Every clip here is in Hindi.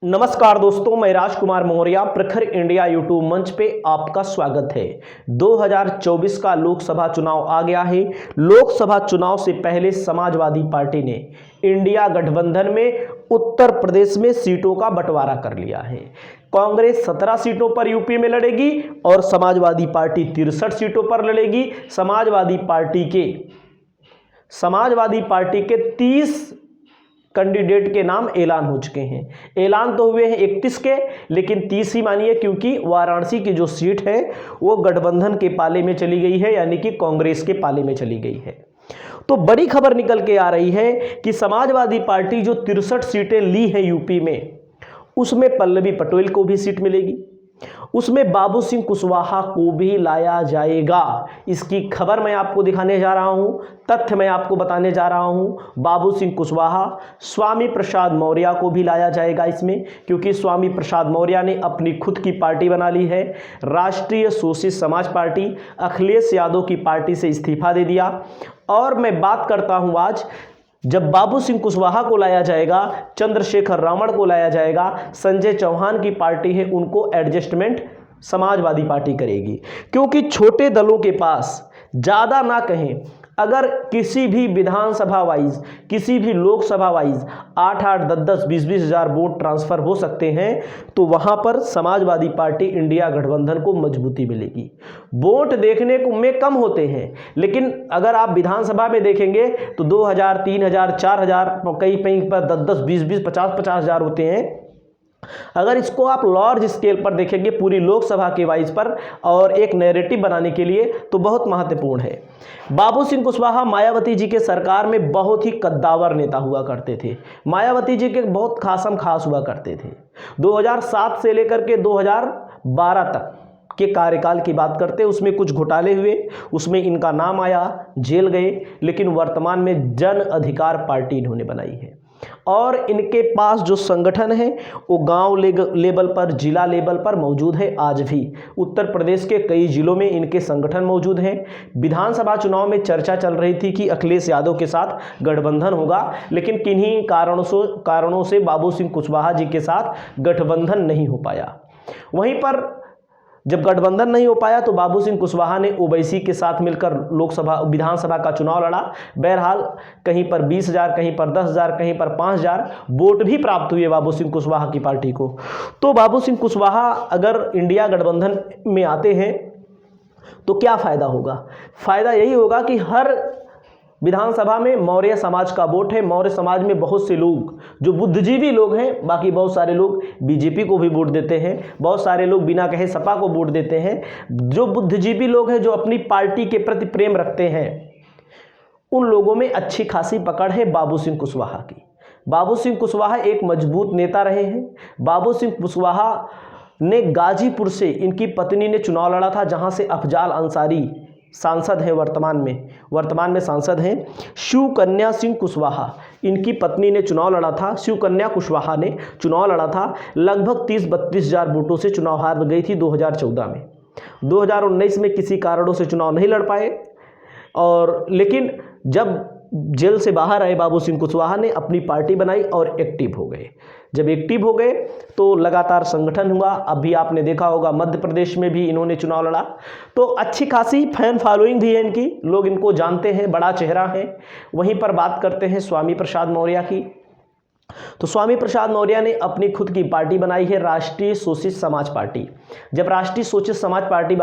नमस्कार दोस्तों, मैं राजकुमार मौर्य प्रखर इंडिया यूट्यूब मंच पे आपका स्वागत है। 2024 का लोकसभा चुनाव आ गया है। लोकसभा चुनाव से पहले समाजवादी पार्टी ने इंडिया गठबंधन में उत्तर प्रदेश में सीटों का बंटवारा कर लिया है। कांग्रेस 17 सीटों पर यूपी में लड़ेगी और समाजवादी पार्टी 63 सीटों पर लड़ेगी। समाजवादी पार्टी के 30 कैंडिडेट के नाम ऐलान हो चुके हैं। ऐलान तो हुए हैं 31 के, लेकिन 30 ही मानिए, क्योंकि वाराणसी की जो सीट है वो गठबंधन के पाले में चली गई है, यानी कि कांग्रेस के पाले में चली गई है। तो बड़ी खबर निकल के आ रही है कि समाजवादी पार्टी जो 63 सीटें ली हैं यूपी में, उसमें पल्लवी पटेल को भी सीट मिलेगी, उसमें बाबू सिंह कुशवाहा को भी लाया जाएगा। इसकी खबर मैं आपको दिखाने जा रहा हूं, तथ्य मैं आपको बताने जा रहा हूं। बाबू सिंह कुशवाहा, स्वामी प्रसाद मौर्य को भी लाया जाएगा इसमें, क्योंकि स्वामी प्रसाद मौर्य ने अपनी खुद की पार्टी बना ली है, राष्ट्रीय सोशलिस्ट समाज पार्टी। अखिलेश यादव की पार्टी से इस्तीफा दे दिया। और मैं बात करता हूं आज, जब बाबू सिंह कुशवाहा को लाया जाएगा, चंद्रशेखर रावण को लाया जाएगा, संजय चौहान की पार्टी है, उनको एडजस्टमेंट समाजवादी पार्टी करेगी। क्योंकि छोटे दलों के पास ज़्यादा ना कहें, अगर किसी भी विधानसभा वाइज, किसी भी लोकसभा वाइज 8-8, 10-10, 20-20 हज़ार वोट ट्रांसफ़र हो सकते हैं, तो वहाँ पर समाजवादी पार्टी इंडिया गठबंधन को मजबूती मिलेगी। वोट देखने को में कम होते हैं, लेकिन अगर आप विधानसभा में देखेंगे तो 2000, 3000, 4000, कहीं कहीं पर 10-10, 20-20, 50-50 हज़ार होते हैं। अगर इसको आप लार्ज स्केल पर देखेंगे, पूरी लोकसभा के वाइज पर, और एक नैरेटिव बनाने के लिए, तो बहुत महत्वपूर्ण है। बाबू सिंह कुशवाहा मायावती जी के सरकार में बहुत ही कद्दावर नेता हुआ करते थे। मायावती जी के बहुत खासम खास हुआ करते थे। 2007 से लेकर के 2012 तक के कार्यकाल की बात करते, उसमें कुछ घोटाले हुए, उसमें इनका नाम आया, जेल गए, लेकिन वर्तमान में जन अधिकार पार्टी इन्होंने बनाई है। और इनके पास जो संगठन है वो गांव लेवल पर, जिला लेवल पर मौजूद है। आज भी उत्तर प्रदेश के कई जिलों में इनके संगठन मौजूद हैं। विधानसभा चुनाव में चर्चा चल रही थी कि अखिलेश यादव के साथ गठबंधन होगा, लेकिन किन्हीं कारणों से बाबू सिंह कुशवाहा जी के साथ गठबंधन नहीं हो पाया। वहीं पर जब गठबंधन नहीं हो पाया तो बाबू सिंह कुशवाहा ने ओवैसी के साथ मिलकर विधानसभा का चुनाव लड़ा। बहरहाल कहीं पर 20,000, कहीं पर 10,000, कहीं पर 5,000 वोट भी प्राप्त हुए बाबू सिंह कुशवाहा की पार्टी को। तो बाबू सिंह कुशवाहा अगर इंडिया गठबंधन में आते हैं तो क्या फ़ायदा होगा? फ़ायदा यही होगा कि हर विधानसभा में मौर्य समाज का वोट है। मौर्य समाज में बहुत से लोग जो बुद्धिजीवी लोग हैं, बाकी बहुत सारे लोग बीजेपी को भी वोट देते हैं, बहुत सारे लोग बिना कहे सपा को वोट देते हैं। जो बुद्धिजीवी लोग हैं, जो अपनी पार्टी के प्रति प्रेम रखते हैं, उन लोगों में अच्छी खासी पकड़ है बाबू सिंह कुशवाहा की। बाबू सिंह कुशवाहा एक मजबूत नेता रहे हैं। बाबू सिंह कुशवाहा ने गाजीपुर से इनकी पत्नी ने चुनाव लड़ा था, जहां से अफजाल अंसारी सांसद है, वर्तमान में सांसद हैं। शिव कन्या सिंह कुशवाहा, इनकी पत्नी ने चुनाव लड़ा था, शिव कन्या कुशवाहा ने चुनाव लड़ा था। लगभग 30-32 हज़ार वोटों से चुनाव हार गई थी 2014 में। 2019 में किसी कारणों से चुनाव नहीं लड़ पाए, और लेकिन जब जेल से बाहर आए बाबू सिंह कुशवाहा ने अपनी पार्टी बनाई और एक्टिव हो गए। जब एक्टिव हो गए तो लगातार संगठन हुआ। अभी आपने देखा होगा मध्य प्रदेश में भी इन्होंने चुनाव लड़ा, तो अच्छी खासी फैन फॉलोइंग भी है इनकी, लोग इनको जानते हैं, बड़ा चेहरा है। वहीं पर बात करते हैं स्वामी प्रसाद मौर्य की। तो स्वामी प्रसाद मौर्य ने अपनी खुद की पार्टी बनाई है, राष्ट्रीय सोशलिस्ट समाज पार्टी। जब राष्ट्रीय सोशलिस्ट समाज पार्टी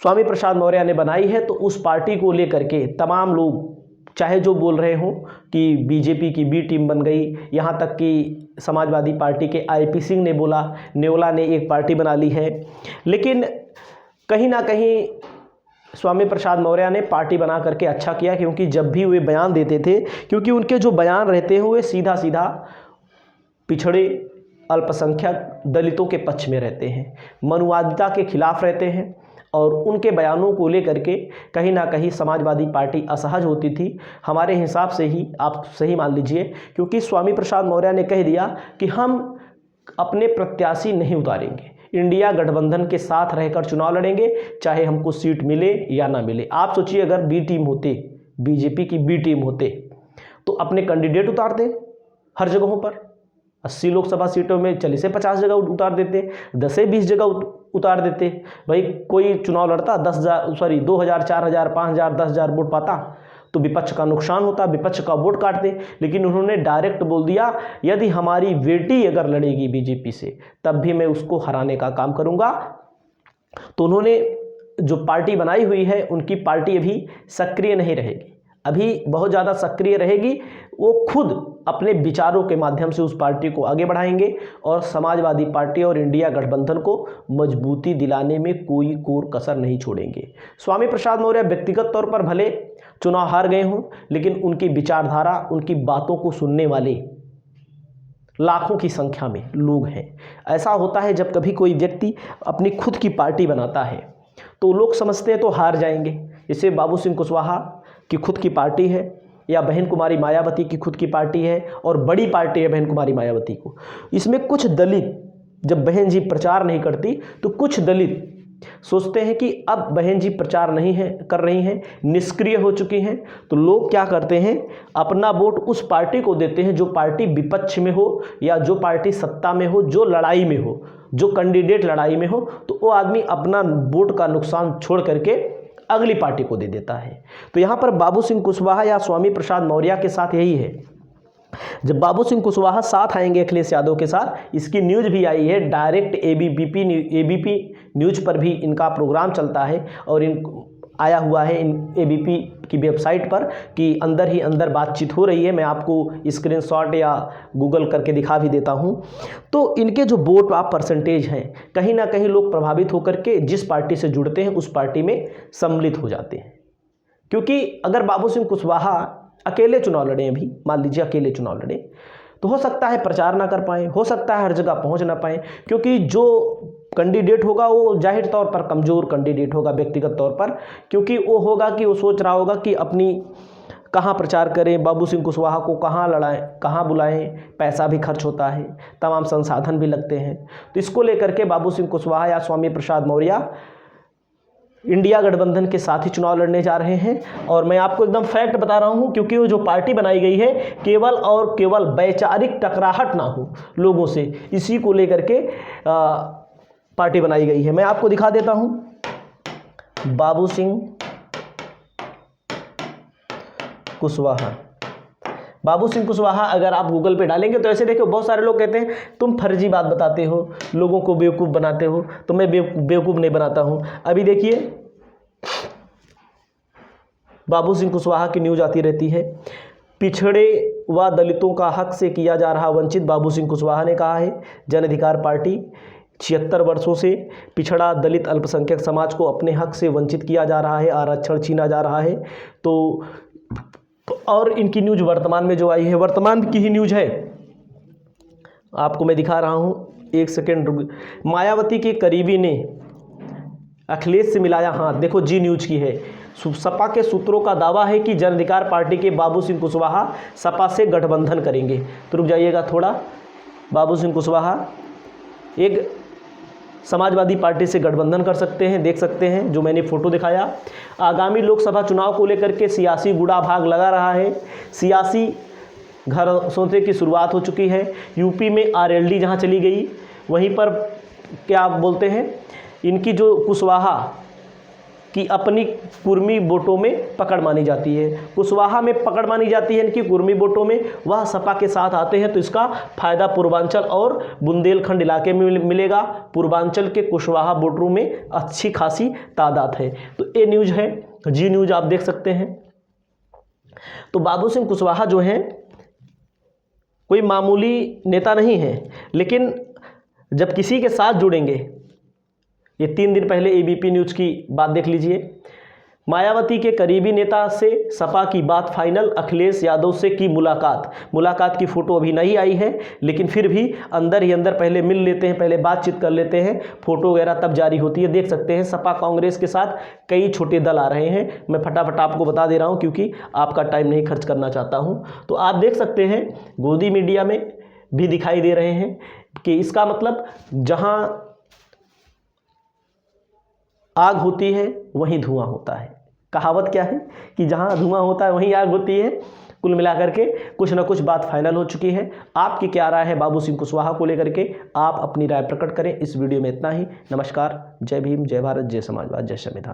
स्वामी प्रसाद मौर्य ने बनाई है, तो उस पार्टी को लेकर के तमाम लोग, चाहे जो बोल रहे हों कि बीजेपी की बी टीम बन गई, यहाँ तक कि समाजवादी पार्टी के आईपी सिंह ने बोला, नेवला ने एक पार्टी बना ली है, लेकिन कहीं ना कहीं स्वामी प्रसाद मौर्य ने पार्टी बना करके अच्छा किया। क्योंकि जब भी वे बयान देते थे, क्योंकि उनके जो बयान रहते हैं वे सीधा सीधा पिछड़े, अल्पसंख्यक, दलितों के पक्ष में रहते हैं, मनुवादिता के खिलाफ रहते हैं, और उनके बयानों को लेकर के कहीं ना कहीं समाजवादी पार्टी असहज होती थी। हमारे हिसाब से ही आप सही मान लीजिए, क्योंकि स्वामी प्रसाद मौर्य ने कह दिया कि हम अपने प्रत्याशी नहीं उतारेंगे, इंडिया गठबंधन के साथ रहकर चुनाव लड़ेंगे, चाहे हमको सीट मिले या ना मिले। आप सोचिए, अगर बी टीम होते, बीजेपी की बी टीम होते, तो अपने कैंडिडेट उतारते हर जगहों पर। 80 लोकसभा सीटों में 40 से 50 जगह उतार देते, 10 से 20 जगह उतार देते। भाई कोई चुनाव लड़ता 2000 4000 5000 10,000 वोट पाता तो विपक्ष का नुकसान होता, विपक्ष का वोट काटते। लेकिन उन्होंने डायरेक्ट बोल दिया यदि हमारी बेटी अगर लड़ेगी बीजेपी से तब भी मैं उसको हराने का काम करूंगा। तो उन्होंने जो पार्टी बनाई हुई है उनकी पार्टी अभी सक्रिय नहीं रहेगी, अभी बहुत ज़्यादा सक्रिय रहेगी। वो खुद अपने विचारों के माध्यम से उस पार्टी को आगे बढ़ाएंगे और समाजवादी पार्टी और इंडिया गठबंधन को मजबूती दिलाने में कोई कोर कसर नहीं छोड़ेंगे। स्वामी प्रसाद मौर्य व्यक्तिगत तौर पर भले चुनाव हार गए हों, लेकिन उनकी विचारधारा, उनकी बातों को सुनने वाले लाखों की संख्या में लोग हैं। ऐसा होता है जब कभी कोई व्यक्ति अपनी खुद की पार्टी बनाता है तो लोग समझते हैं तो हार जाएंगे। जैसे बाबू सिंह कुशवाहा की खुद की पार्टी है या बहन कुमारी मायावती की खुद की पार्टी है और बड़ी पार्टी है बहन कुमारी मायावती को। इसमें कुछ दलित, जब बहन जी प्रचार नहीं करती तो कुछ दलित सोचते हैं कि अब बहन जी प्रचार नहीं है कर रही हैं, निष्क्रिय हो चुकी हैं, तो लोग क्या करते हैं अपना वोट उस पार्टी को देते हैं जो पार्टी विपक्ष में हो या जो पार्टी सत्ता में हो, जो लड़ाई में हो, जो कैंडिडेट लड़ाई में हो। तो वो आदमी अपना वोट का नुकसान छोड़ करके अगली पार्टी को दे देता है। तो यहाँ पर बाबू सिंह कुशवाहा या स्वामी प्रसाद मौर्य के साथ यही है। जब बाबू सिंह कुशवाहा साथ आएंगे अखिलेश यादव के साथ, इसकी न्यूज़ भी आई है, डायरेक्ट एबीपी न्यूज़ पर भी इनका प्रोग्राम चलता है और आया हुआ है इन एबीपी की वेबसाइट पर कि अंदर ही अंदर बातचीत हो रही है। मैं आपको स्क्रीनशॉट या गूगल करके दिखा भी देता हूं। तो इनके जो वोट आप परसेंटेज हैं, कहीं ना कहीं लोग प्रभावित होकर के जिस पार्टी से जुड़ते हैं उस पार्टी में सम्मिलित हो जाते हैं। क्योंकि अगर बाबू सिंह कुशवाहा अकेले चुनाव लड़ें, अभी मान लीजिए अकेले चुनाव लड़ें, तो हो सकता है प्रचार ना कर पाएँ, हो सकता है हर जगह पहुंच ना पाएँ, क्योंकि जो कैंडिडेट होगा वो जाहिर तौर पर कमज़ोर कैंडिडेट होगा व्यक्तिगत तौर पर। क्योंकि वो होगा कि वो सोच रहा होगा कि अपनी कहाँ प्रचार करें, बाबू सिंह कुशवाहा को कहाँ लड़ाएं, कहाँ बुलाएं, पैसा भी खर्च होता है, तमाम संसाधन भी लगते हैं। तो इसको लेकर के बाबू सिंह कुशवाहा या स्वामी प्रसाद मौर्य इंडिया गठबंधन के साथ ही चुनाव लड़ने जा रहे हैं। और मैं आपको एकदम फैक्ट बता रहा हूं, क्योंकि वो जो पार्टी बनाई गई है केवल और केवल वैचारिक टकराहट ना हो लोगों से, इसी को लेकर के पार्टी बनाई गई है। मैं आपको दिखा देता हूं बाबू सिंह कुशवाहा। बाबू सिंह कुशवाहा अगर आप गूगल पे डालेंगे तो ऐसे देखो, बहुत सारे लोग कहते हैं तुम फर्जी बात बताते हो, लोगों को बेवकूफ़ बनाते हो। तो मैं बेवकूफ़ नहीं बनाता हूं। अभी देखिए बाबू सिंह कुशवाहा की न्यूज़ आती रहती है। पिछड़े व दलितों का हक से किया जा रहा वंचित, बाबू सिंह कुशवाहा ने कहा है। जन अधिकार पार्टी 76 वर्षों से पिछड़ा दलित अल्पसंख्यक समाज को अपने हक से वंचित किया जा रहा है, आरक्षण छीना जा रहा है। तो और इनकी न्यूज़ वर्तमान में जो आई है, वर्तमान की ही न्यूज़ है, आपको मैं दिखा रहा हूँ, एक सेकेंड रुक। मायावती के करीबी ने अखिलेश से मिलाया हाथ, देखो जी न्यूज़ की है। सपा के सूत्रों का दावा है कि जन अधिकार पार्टी के बाबू सिंह कुशवाहा सपा से गठबंधन करेंगे। तो रुक जाइएगा थोड़ा। बाबू सिंह कुशवाहा एक समाजवादी पार्टी से गठबंधन कर सकते हैं, देख सकते हैं जो मैंने फोटो दिखाया। आगामी लोकसभा चुनाव को लेकर के सियासी गुड़ा भाग लगा रहा है, सियासी घर सोते की शुरुआत हो चुकी है। यूपी में आरएलडी जहां चली गई, वहीं पर क्या बोलते हैं, इनकी जो कुशवाहा की अपनी कुर्मी वोटों में पकड़ मानी जाती है, कुशवाहा में पकड़ मानी जाती है इनकी कुर्मी वोटों में, वह सपा के साथ आते हैं। तो इसका फायदा पूर्वांचल और बुंदेलखंड इलाके में मिलेगा। पूर्वांचल के कुशवाहा वोटरों में अच्छी खासी तादाद है। तो ये न्यूज़ है, जी न्यूज़ आप देख सकते हैं। तो बाबू सिंह कुशवाहा जो हैं कोई मामूली नेता नहीं है, लेकिन जब किसी के साथ जुड़ेंगे, ये 3 दिन पहले एबीपी न्यूज़ की बात देख लीजिए। मायावती के करीबी नेता से सपा की बात फाइनल, अखिलेश यादव से की मुलाकात की फ़ोटो अभी नहीं आई है, लेकिन फिर भी अंदर ही अंदर पहले मिल लेते हैं, पहले बातचीत कर लेते हैं, फ़ोटो वगैरह तब जारी होती है। देख सकते हैं सपा कांग्रेस के साथ कई छोटे दल आ रहे हैं। मैं फटाफट आपको बता दे रहा हूँ क्योंकि आपका टाइम नहीं खर्च करना चाहता हूँ। तो आप देख सकते हैं गोदी मीडिया में भी दिखाई दे रहे हैं कि इसका मतलब जहाँ आग होती है वहीं धुआं होता है। कहावत क्या है कि जहाँ धुआं होता है वहीं आग होती है। कुल मिलाकर के कुछ ना कुछ बात फाइनल हो चुकी है। आपकी क्या राय है बाबू सिंह कुशवाहा को लेकर के, आप अपनी राय प्रकट करें। इस वीडियो में इतना ही। नमस्कार, जय भीम, जय भारत, जय समाजवाद, जय संविधान।